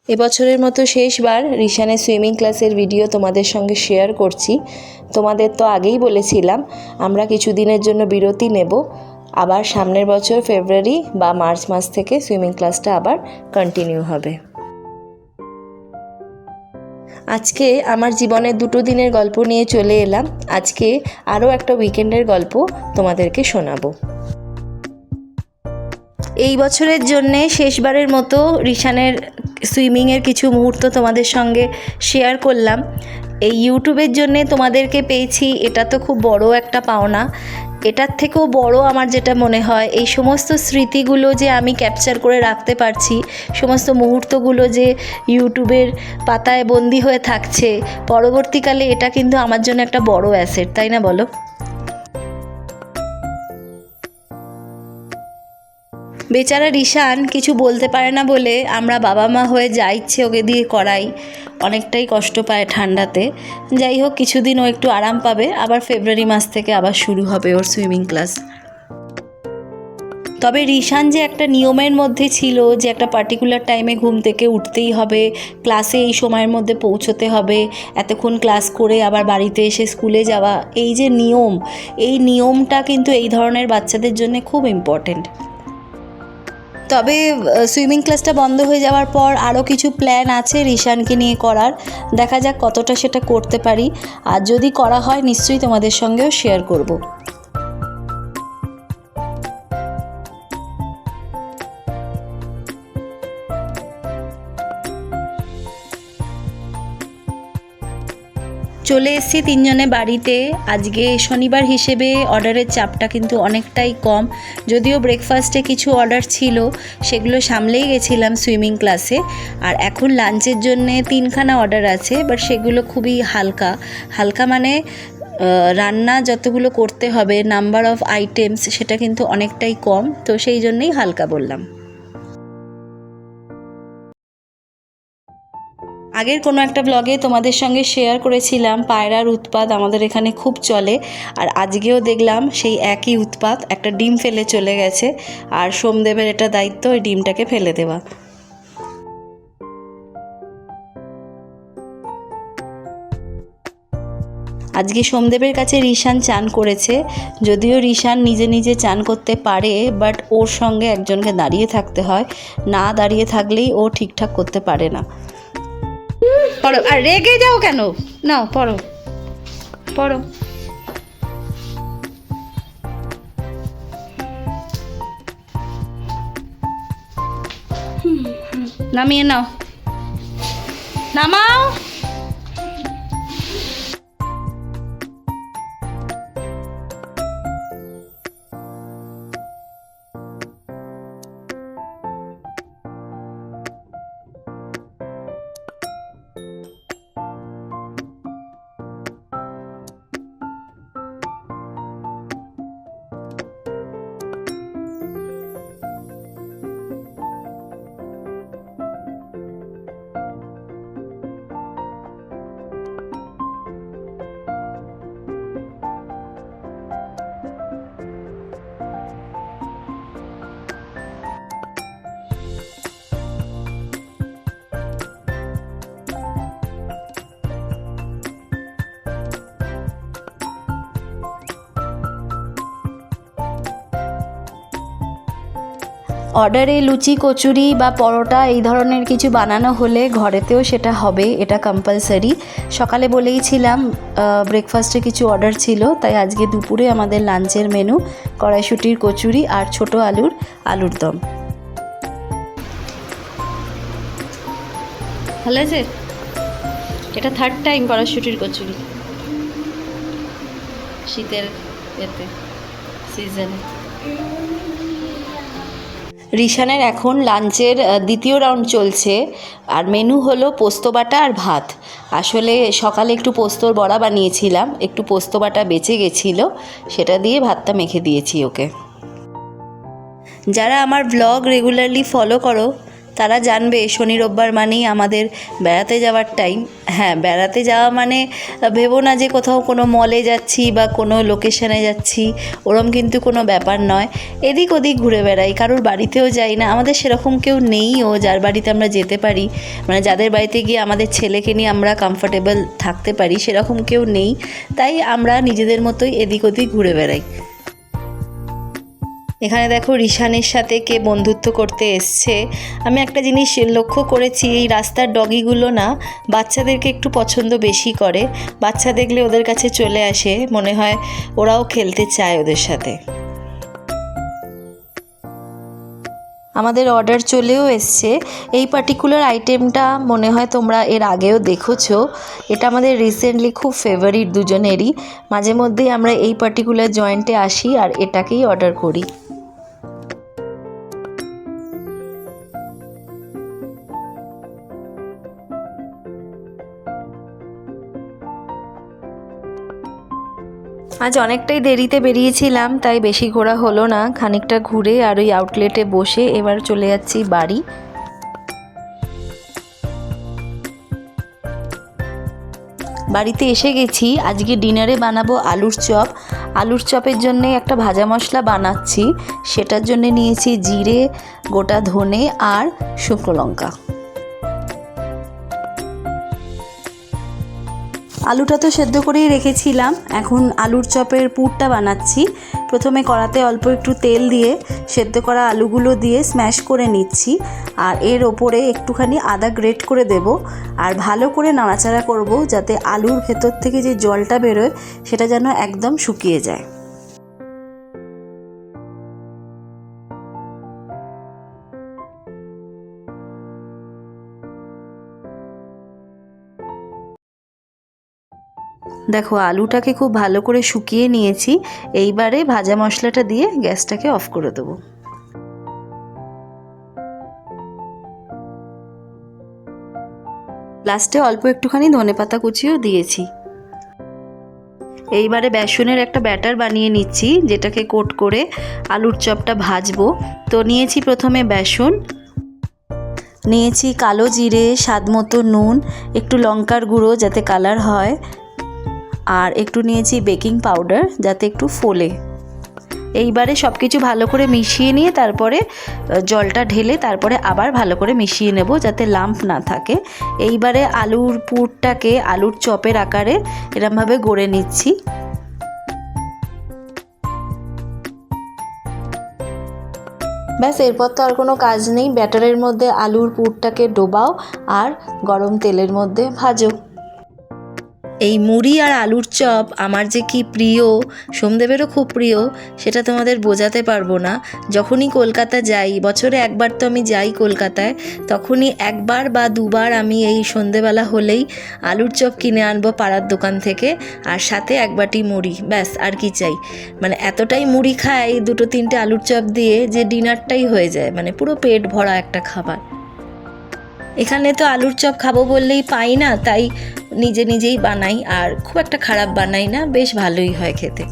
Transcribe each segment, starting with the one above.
এবছরের মতো শেষবার রিশানের সুইমিং ক্লাসের ভিডিও তোমাদের সঙ্গে শেয়ার করছি। তোমাদের তো আগেই বলেছিলাম আমরা কিছুদিনের জন্য বিরতি নেব, আবার সামনের বছর ফেব্রুয়ারি বা মার্চ মাস থেকে সুইমিং ক্লাসটা আবার কন্টিনিউ হবে। আজকে আমার জীবনের 2 দিনের গল্প নিয়ে চলে এলাম। আজকে আরও একটা উইকেন্ডের গল্প তোমাদেরকে শোনাবো। এই বছরের জন্যে শেষবারের মতো রিশানের সুইমিংয়ের কিছু মুহূর্ত তোমাদের সঙ্গে শেয়ার করলাম। এই ইউটিউবের জন্যে তোমাদেরকে পেয়েছি, এটা তো খুব বড় একটা পাওনা। এটার থেকেও বড় আমার যেটা মনে হয়, এই সমস্ত স্মৃতিগুলো যে আমি ক্যাপচার করে রাখতে পারছি, সমস্ত মুহূর্তগুলো যে ইউটিউবের পাতায় বন্দি হয়ে থাকছে পরবর্তীকালে, এটা কিন্তু আমার জন্য একটা বড় অ্যাসেট, তাই না বলো? বেচারা রিশান কিছু বলতে পারে না বলে আমরা বাবা মা হয়ে যা ইচ্ছে ওকে দিয়ে করাই, অনেকটাই কষ্ট পায় ঠান্ডাতে। যাই হোক, কিছুদিন ও একটু আরাম পাবে, আবার ফেব্রুয়ারি মাস থেকে আবার শুরু হবে ওর সুইমিং ক্লাস। তবে রিশান যে একটা নিয়মের মধ্যে ছিল, যে একটা পার্টিকুলার টাইমে ঘুম থেকে উঠতেই হবে, ক্লাসে এই সময়ের মধ্যে পৌঁছতে হবে, এতক্ষণ ক্লাস করে আবার বাড়িতে এসে স্কুলে যাওয়া, এই যে নিয়ম, এই নিয়মটা কিন্তু এই ধরনের বাচ্চাদের জন্য খুব ইম্পর্টেন্ট। তবে সুইমিং ক্লাসটা বন্ধ হয়ে যাওয়ার পর আরও কিছু প্ল্যান আছে রিশানকে নিয়ে করার। দেখা যাক কতটা সেটা করতে পারি, আর যদি করা হয় নিশ্চয়ই তোমাদের সঙ্গেও শেয়ার করব। চলে এসেছি 3 জনে বাড়িতে। আজকে শনিবার হিসেবে অর্ডারের চাপটা কিন্তু অনেকটাই কম, যদিও ব্রেকফাস্টে কিছু অর্ডার ছিল, সেগুলো সামলেই গেছিলাম সুইমিং ক্লাসে। আর এখন লাঞ্চের জন্যে 3খানা অর্ডার আছে, বাট সেগুলো খুবই হালকা হালকা, মানে রান্না যতগুলো করতে হবে, নাম্বার অফ আইটেমস সেটা কিন্তু অনেকটাই কম, তো সেই জন্যই হালকা বললাম। আগের কোনো একটা ব্লগে তোমাদের সঙ্গে শেয়ার করেছিলাম পায়রার উৎপাত আমাদের এখানে খুব চলে, আর আজকেও দেখলাম সেই একই উৎপাত, একটা ডিম ফেলে চলে গেছে, আর সোমদেবের এটা দায়িত্ব ওই ডিমটাকে ফেলে দেওয়া। আজকে সোমদেবের কাছে রিশান চান করেছে, যদিও রিশান নিজে নিজে চান করতে পারে, বাট ওর সঙ্গে একজনকে দাঁড়িয়ে থাকতে হয়, না দাঁড়িয়ে থাকলেই ও ঠিকঠাক করতে পারে না। পড়ো, আর রেগে যাও কেন? নাও পড়ো পড়ো। নামিয়ে নাও, নামাও। অর্ডারে লুচি, কচুরি বা পরোটা এই ধরনের কিছু বানানো হলে ঘরেতেও সেটা হবে, এটা কম্পালসারি। সকালে বলেইছিলাম ব্রেকফাস্টে কিছু অর্ডার ছিল, তাই আজকে দুপুরে আমাদের লাঞ্চের মেনু কড়াইশুঁটির কচুরি আর ছোট আলুর দম। ভালো আছে, এটা 3rd টাইম কড়াইশুঁটির কচুরি শীতের এতে সিজনে। রিশানের এখন লাঞ্চের 2য় রাউন্ড চলছে, আর মেনু হলো পোস্ত বাটা আর ভাত। আসলে সকালে একটু পোস্তর বড়া বানিয়েছিলাম, একটু পোস্ত বাটা বেঁচে গেছিলো, সেটা দিয়ে ভাতটা মেখে দিয়েছি ওকে। যারা আমার ব্লগ রেগুলারলি ফলো করো তারা জানবে শনি রোববার মানেই আমাদের বেড়াতে যাওয়ার টাইম। হ্যাঁ, বেড়াতে যাওয়া মানে ভেবো না যে কোথাও কোনো মলে যাচ্ছি বা কোনো লোকেশনে যাচ্ছি, ওরম কিন্তু কোনো ব্যাপার নয়। এদিক ওদিক ঘুরে বেড়াই, কারোর বাড়িতেও যাই না, আমাদের সেরকম কেউ নেইও যার বাড়িতে আমরা যেতে পারি, মানে যাদের বাড়িতে গিয়ে আমাদের ছেলেকে নিয়ে আমরা কমফোর্টেবল থাকতে পারি, সেরকম কেউ নেই। তাই আমরা নিজেদের মতোই এদিক ওদিক ঘুরে বেড়াই। এখানে দেখো রিশানের সাথে কে বন্ধুত্ব করতে এসছে। আমি একটা জিনিস লক্ষ্য করেছি, এই রাস্তার ডগিগুলো না বাচ্চাদেরকে একটু পছন্দ বেশি করে। বাচ্চা দেখলে ওদের কাছে চলে আসে, মনে হয় ওরাও খেলতে চায় ওদের সাথে। আমাদের অর্ডার চলেও এসছে। এই পার্টিকুলার আইটেমটা মনে হয় তোমরা এর আগেও দেখেছো। এটা আমাদের রিসেন্টলি খুব ফেভারিট দুজনেরই। মাঝে মধ্যেই আমরা এই পার্টিকুলার জয়েন্টে আসি আর এটাকেই অর্ডার করি। আজ অনেকটাই দেরিতে বেরিয়েছিলাম, তাই বেশি ঘোরা হলো না। খানিকটা ঘুরে আর ওই আউটলেটে বসে এবার চলে যাচ্ছি বাড়ি। বাড়িতে এসে গেছি। আজকে ডিনারে বানাবো আলুর চপ। আলুর চপের জন্যে একটা ভাজা মশলা বানাচ্ছি, সেটার জন্য নিয়েছি জিরে, গোটা ধনে আর শুকনো লঙ্কা। আলুটা তো সেদ্ধ করেই রেখেছিলাম, এখন আলুর চপের পুরটা বানাচ্ছি। প্রথমে কড়াতে অল্প একটু তেল দিয়ে সেদ্ধ করা আলুগুলো দিয়ে স্ম্যাশ করে নিচ্ছি, আর এর ওপরে একটুখানি আদা গ্রেট করে দেব, আর ভালো করে নাড়াচাড়া করব যাতে আলুর ভেতর থেকে যে জলটা বেরোয় সেটা যেন একদম শুকিয়ে যায়। দেখো আলুটাকে খুব ভালো করে শুকিয়ে নিয়েছি। এইবারে ভাজা মশলাটা দিয়ে গ্যাসটাকে অফ করে দেবো। লাস্টে অল্প একটুখানি ধনেপাতা কুচিও দিয়েছি। এইবারে বেসনের একটা ব্যাটার বানিয়ে নিচ্ছি, যেটাকে কোট করে আলুর চপটা ভাজবো। তো নিয়েছি প্রথমে বেসন, নিয়েছি কালো জিরে, স্বাদ মতো নুন, একটু লঙ্কার গুঁড়ো যাতে কালার হয়, আর একটু নিয়েছি বেকিং পাউডার যাতে একটু ফোলে। এইবারে সব কিছু ভালো করে মিশিয়ে নিয়ে তারপরে জলটা ঢেলে তারপরে আবার ভালো করে মিশিয়ে নেব যাতে লাম্প না থাকে। এইবারে আলুর পুরটাকে আলুর চপের আকারে এরমভাবে গড়ে নিচ্ছি। ব্যাস, এরপর তো আর কোনো কাজ নেই। ব্যাটারের মধ্যে আলুর পুরটাকে ডোবাও আর গরম তেলের মধ্যে ভাজো। এই মুড়ি আর আলুর চপ আমার যে কি প্রিয়, সোমদেবেরও খুব প্রিয়, সেটা তোমাদের বোঝাতে পারবো না। যখনই কলকাতা যাই, বছরে একবার তো আমি যাই কলকাতায়, তখনই একবার বা দুবার আমি এই সন্ধেবেলা হলেই আলুর চপ কিনে আনবো পাড়ার দোকান থেকে, আর সাথে এক বাটি মুড়ি। ব্যাস, আর কি চাই। মানে এতটাই মুড়ি খাই দুটো তিনটে আলুর চপ দিয়ে যে ডিনারটাই হয়ে যায়, মানে পুরো পেট ভরা একটা খাবার। এখানে তো আলুর চপ খাবো বললেই পাই না, তাই নিজে নিজেই বানাই, আর খুব একটা খারাপ বানাই না, বেশ ভালোই হয় খেতে।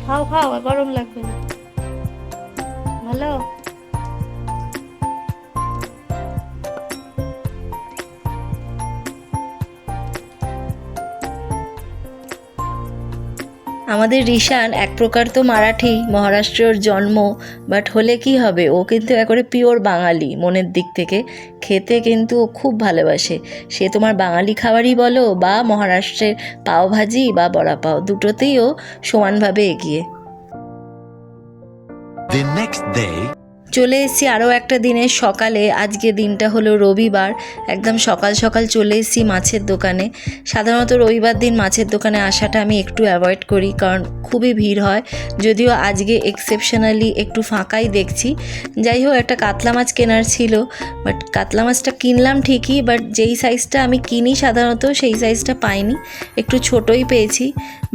খাও খাও, গরম লাগবে না। ভালো। আমাদের রিশান এক প্রকার তো মারাঠি, মহারাষ্ট্রের জন্ম, বাট হলে কি হবে, ও কিন্তু একেবারে পিওর বাঙালি মনের দিক থেকে। খেতে কিন্তু ও খুব ভালোবাসে। সে তোমার বাঙালি খাবারই বলো বা মহারাষ্ট্রের পাওভাজি বা বড়া পাও, দুটোতেই ও সমানভাবে এগিয়ে। The next day. চলে এসেছি আরও একটা দিনের সকালে। আজকে দিনটা হলো রবিবার। একদম সকাল সকাল চলে এসেছি মাছের দোকানে। সাধারণত রবিবার দিন মাছের দোকানে আসাটা আমি একটু অ্যাভয়েড করি, কারণ খুবই ভিড় হয়। যদিও আজকে এক্সেপশনালি একটু ফাঁকাই দেখছি। যাই হোক, একটা কাতলা মাছ কেনার ছিল, বাট কাতলা মাছটা কিনলাম ঠিকই, বাট যেই সাইজটা আমি কিনি সাধারণত সেই সাইজটা পাইনি, একটু ছোটোই পেয়েছি।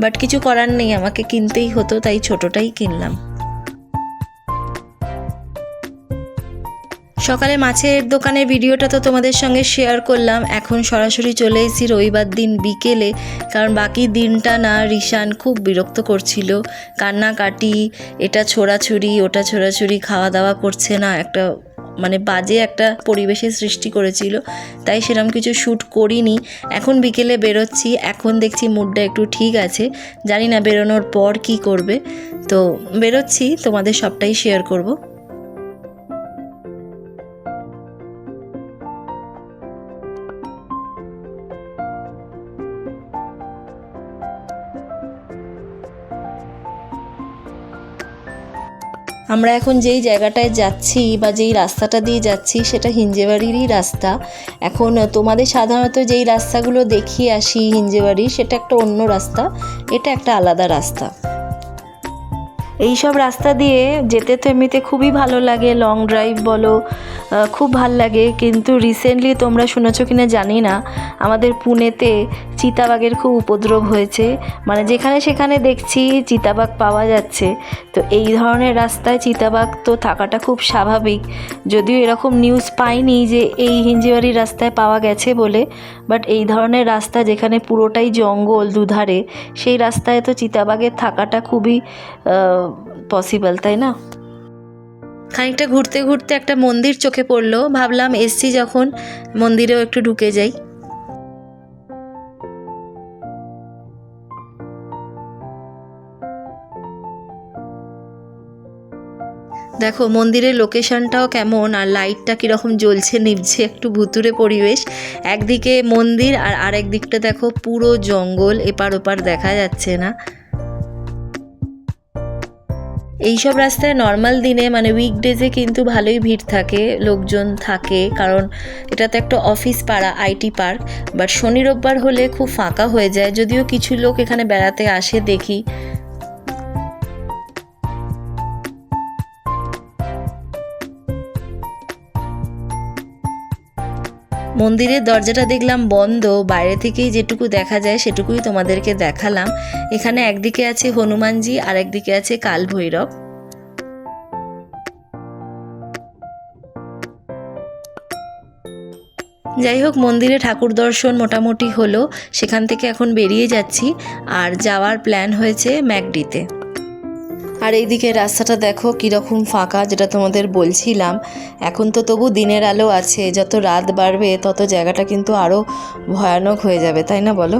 বাট কিছু করার নেই, আমাকে কিনতেই হতো, তাই ছোটোটাই কিনলাম। সকালে মাছের দোকানের ভিডিওটা তো তোমাদের সঙ্গে শেয়ার করলাম। এখন সরাসরি চলে এসেছি রবিবার দিন বিকেলে, কারণ বাকি দিনটা না রিশান খুব বিরক্ত করছিল, কান্নাকাটি, এটা ছোড়াছুড়ি ওটা ছোড়াছুড়ি, খাওয়া দাওয়া করছে না, একটা মানে বাজে একটা পরিবেশের সৃষ্টি করেছিল, তাই সেরকম কিছু শ্যুট করিনি। এখন বিকেলে বেরোচ্ছি, এখন দেখছি মুডটা একটু ঠিক আছে, জানি না বেরোনোর পর কি করবে। তো বেরোচ্ছি, তোমাদের সবটাই শেয়ার করব। আমরা এখন যেই জায়গাটায় যাচ্ছি বা যেই রাস্তাটা দিয়ে যাচ্ছি সেটা হিঞ্জেবাড়িরই রাস্তা। এখন তোমাদের সাধারণত যেই রাস্তাগুলো দেখিয়ে আসি হিঞ্জেবাড়ি, সেটা একটা অন্য রাস্তা, এটা একটা আলাদা রাস্তা। এই সব রাস্তা দিয়ে যেতে তো এমনিতে খুবই ভালো লাগে, লং ড্রাইভ বলো, খুব ভাল লাগে। কিন্তু রিসেন্টলি তোমরা শুনেছো কিনা জানি না, আমাদের পুনেতে চিতাবাঘের খুব উপদ্রব হয়েছে, মানে যেখানে সেখানে দেখছি চিতাবাঘ পাওয়া যাচ্ছে। তো এই ধরনের রাস্তায় চিতাবাঘ তো থাকাটা খুব স্বাভাবিক, যদিও এরকম নিউজ পাইনি যে এই হিঞ্জিবাড়ির রাস্তায় পাওয়া গেছে বলে, বাট এই ধরনের রাস্তা যেখানে পুরোটাই জঙ্গল দুধারে, সেই রাস্তায় তো চিতাবাঘের থাকাটা খুবই পসিবল, তাই না? খানিকটা ঘুরতে ঘুরতে একটা মন্দির চোখে পড়লো, ভাবলাম এসছি যখন মন্দিরেও একটু ঢুকে যাই। দেখো মন্দিরের লোকেশনটাও কেমন, আর লাইটটা কীরকম জ্বলছে নিভছে, একটু ভুতুরে পরিবেশ। একদিকে মন্দির আর আরেক দিকটা দেখো পুরো জঙ্গল, এপার ওপার দেখা যাচ্ছে না। এইসব রাস্তায় নর্মাল দিনে মানে উইকডেজে কিন্তু ভালোই ভিড় থাকে, লোকজন থাকে, কারণ এটা তো একটা অফিস পাড়া, আইটি পার্ক। বাট শনি রোববার হলে খুব ফাঁকা হয়ে যায়, যদিও কিছু লোক এখানে বেড়াতে আসে দেখি। মন্দিরের দরজাটা দেখলাম বন্ধ, বাইরে থেকেই যেটুকু দেখা যায় সেটুকুই তোমাদেরকে দেখালাম। এখানে একদিকে আছে হনুমানজি আর একদিকে আছে কাল ভৈরব। যাই হোক, মন্দিরে ঠাকুর দর্শন মোটামুটি হলো, সেখান থেকে এখন বেরিয়ে যাচ্ছি, আর যাওয়ার প্ল্যান হয়েছে ম্যাকডিতে। আর এইদিকে রাস্তাটা দেখো কীরকম ফাঁকা, যেটা তোমাদের বলছিলাম। এখন তো তবু দিনের আলো আছে, যত রাত বাড়বে তত জায়গাটা কিন্তু আরও ভয়ানক হয়ে যাবে, তাই না বলো?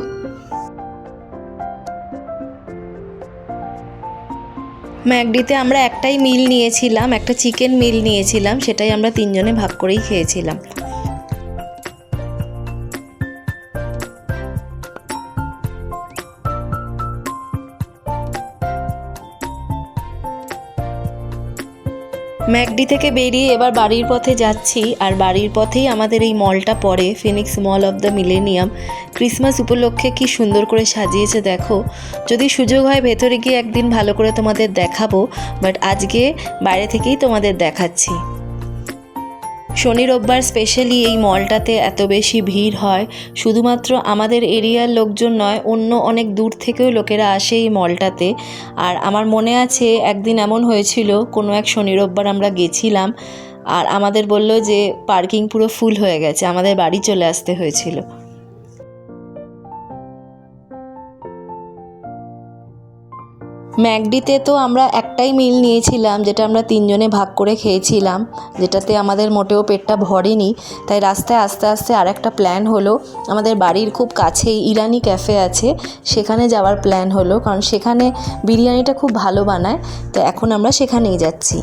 ম্যাকডিতে আমরা একটাই মিল নিয়েছিলাম, একটা চিকেন মিল নিয়েছিলাম, সেটাই আমরা তিনজনে ভাগ করেই খেয়েছিলাম। ম্যাকডি থেকে বেরিয়ে এবার বাড়ির পথে যাচ্ছি, আর বাড়ির পথেই আমাদের এই মলটা পড়ে, Phoenix mall of the millennium. Christmas উপলক্ষে কি সুন্দর করে সাজিয়েছে দেখো। যদি সুযোগ হয় ভেতরে গিয়ে একদিন ভালো করে তোমাদের দেখাবো, বাট আজকে বাইরে থেকেই তোমাদের দেখাচ্ছি। শনি রোববার স্পেশালি এই মলটাতে এত বেশি ভিড় হয়, শুধুমাত্র আমাদের এরিয়ার লোকজন নয়, অন্য অনেক দূর থেকেও লোকেরা আসে এই মলটাতে। আর আমার মনে আছে একদিন এমন হয়েছিল, কোনো এক শনি রোববার আমরা গেছিলাম, আর আমাদের বলল যে পার্কিং পুরো ফুল হয়ে গেছে, আমাদের বাড়ি চলে আসতে হয়েছিল। ম্যাকডিতে তো আমরা একটাই মিল নিয়েছিলাম, যেটা আমরা তিনজনে ভাগ করে খেয়েছিলাম, যেটাতে আমাদের মোটেও পেটটা ভরেনি। তাই রাস্তায় আস্তে আস্তে আর একটা প্ল্যান হলো, আমাদের বাড়ির খুব কাছেই ইরানি ক্যাফে আছে, সেখানে যাওয়ার প্ল্যান হলো, কারণ সেখানে বিরিয়ানিটা খুব ভালো বানায়। তো এখন আমরা সেখানেই যাচ্ছি।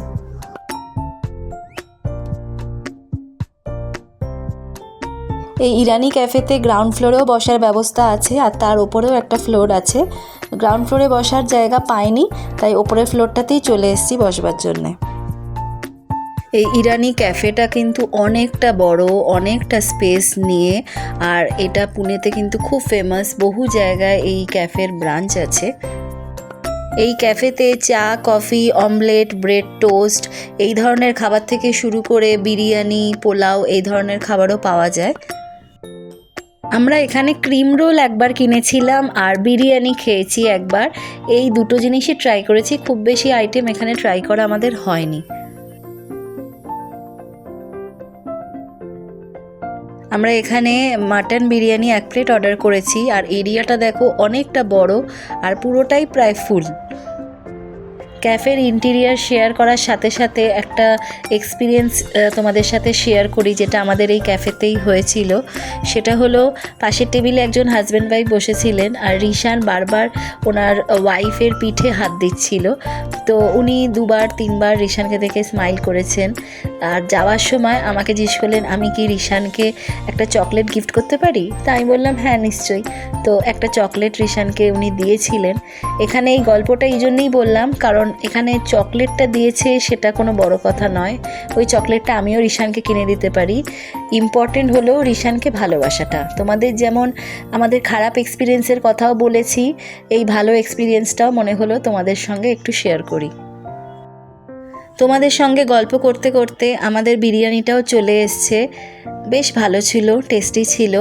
এই ইরানি ক্যাফেতে গ্রাউন্ড ফ্লোরেও বসার ব্যবস্থা আছে, আর তার ওপরেও একটা ফ্লোর আছে। গ্রাউন্ড ফ্লোরে বসার জায়গা পাইনি, তাই ওপরের ফ্লোরটাতেই চলে এসেছি বসবার জন্যে। এই ইরানি ক্যাফেটা কিন্তু অনেকটা বড়, অনেকটা স্পেস নিয়ে, আর এটা পুনেতে কিন্তু খুব ফেমাস, বহু জায়গায় এই ক্যাফের ব্রাঞ্চ আছে। এই ক্যাফেতে চা, কফি, অমলেট, ব্রেড টোস্ট এই ধরনের খাবার থেকে শুরু করে বিরিয়ানি, পোলাও এই ধরনের খাবারও পাওয়া যায়। আমরা এখানে ক্রিম রোল একবার কিনেছিলাম আর বিরিয়ানি খেয়েছি একবার, এই দুটো জিনিসই ট্রাই করেছি, খুব বেশি আইটেম এখানে ট্রাই করা আমাদের হয়নি। আমরা এখানে মাটন বিরিয়ানি 1 প্লেট অর্ডার করেছি, আর এরিয়াটা দেখো অনেকটা বড় আর পুরোটাই প্রায় ফুল। ক্যাফের ইন্টেরিয়ার শেয়ার করার সাথে সাথে একটা এক্সপিরিয়েন্স তোমাদের সাথে শেয়ার করি, যেটা আমাদের এই ক্যাফেতেই হয়েছিল। সেটা হলো, পাশের টেবিলে একজন হাজব্যান্ড ওয়াইফ বসেছিলেন, আর রিশান বারবার ওনার ওয়াইফের পিঠে হাত দিচ্ছিল। তো উনি 2-3বার রিশানকে দেখে স্মাইল করেছেন। আর যাওয়ার সময় আমাকে জিজ্ঞেস করলেন আমি কি রিশানকে একটা চকলেট গিফট করতে পারি। তা আমি বললাম হ্যাঁ নিশ্চয়ই। তো একটা চকলেট রিশানকে উনি দিয়েছিলেন। এখানে এই গল্পটা এই জন্যই বললাম, কারণ এখানে চকলেটটা দিয়েছে সেটা কোনো বড় কথা নয়, ওই চকলেটটা আমিও রিশানকে কিনে দিতে পারি। ইম্পর্টেন্ট হলো রিশানকে ভালোবাসাটা। তোমাদের যেমন আমাদের খারাপ এক্সপিরিয়েন্সের কথাও বলেছি, এই ভালো এক্সপিরিয়েন্সটাও মনে হলো তোমাদের সঙ্গে একটু শেয়ার করি। তোমাদের সঙ্গে গল্প করতে করতে আমাদের বিরিয়ানিটাও চলে এসছে। বেশ ভালো ছিল, টেস্টি ছিল।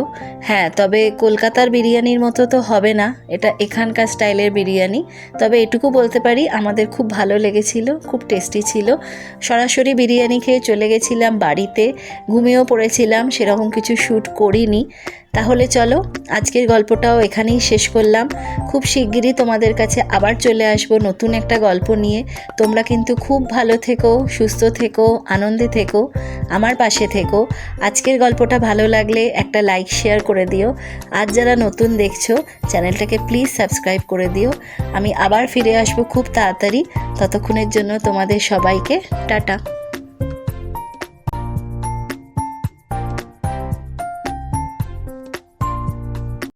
হ্যাঁ, তবে কলকাতার বিরিয়ানির মতো তো হবে না, এটা এখানকার স্টাইলের বিরিয়ানি। তবে এটুকু বলতে পারি আমাদের খুব ভালো লেগেছিল, খুব টেস্টি ছিল। সরাসরি বিরিয়ানি খেয়ে চলে গেছিলাম বাড়িতে, ঘুমিয়েও পড়েছিলাম, সেরকম কিছু শ্যুট করিনি। তাহলে চলো আজকের গল্পটাও এখানেই শেষ করলাম। খুব শিগগিরই তোমাদের কাছে আবার চলে আসবো নতুন একটা গল্প নিয়ে। তোমরা কিন্তু খুব ভালো থেকো, সুস্থ থেকো, আনন্দে থেকো, আমার পাশে থেকো। আজকের গল্পটা ভালো লাগলে একটা লাইক শেয়ার করে দিও। আর যারা নতুন দেখছো চ্যানেলটাকে প্লিজ সাবস্ক্রাইব করে দিও। আমি আবার ফিরে আসবো খুব তাড়াতাড়ি। ততক্ষণের জন্য তোমাদের সবাইকে টাটা।